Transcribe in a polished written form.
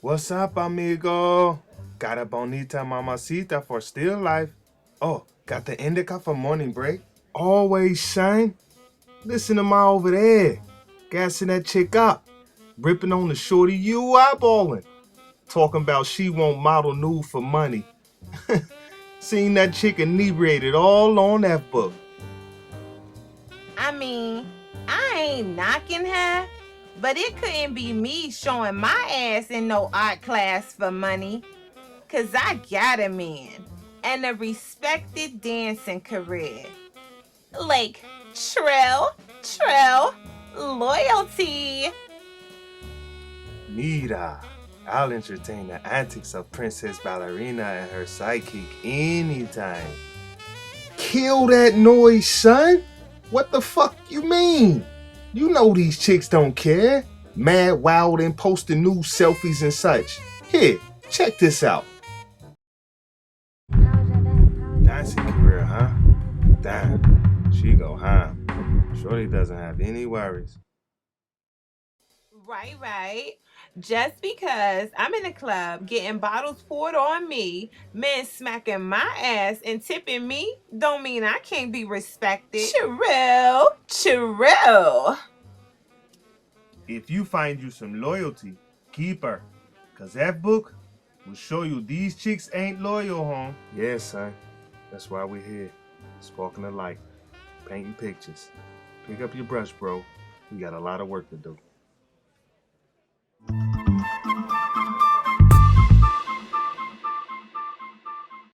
What's up, amigo? Got a bonita mamacita for still life. Oh, got the indica for morning break. Always shine. Listen to my over there. Gassing that chick up. Ripping on the shorty you eyeballing. Talking about she won't model nude for money. Seen that chick inebriated all on that book. I mean, I ain't knocking her, but it couldn't be me showing my ass in no art class for money. Cause I got a man and a respected dancing career. Like, Trill, loyalty. Mira, I'll entertain the antics of Princess Ballerina and her sidekick anytime. Kill that noise, son! What the fuck you mean? You know these chicks don't care. Mad, wild, and posting new selfies and such. Here, check this out. Dancing career, huh? Damn, she go ham. Shorty doesn't have any worries. Right. Just because I'm in a club getting bottles poured on me, men smacking my ass and tipping me, don't mean I can't be respected. True. If you find you some loyalty, keep her. Cause that book will show you these chicks ain't loyal, home. Yeah, son. That's why we're here. Sparking the light. Painting pictures. Pick up your brush, bro. We got a lot of work to do.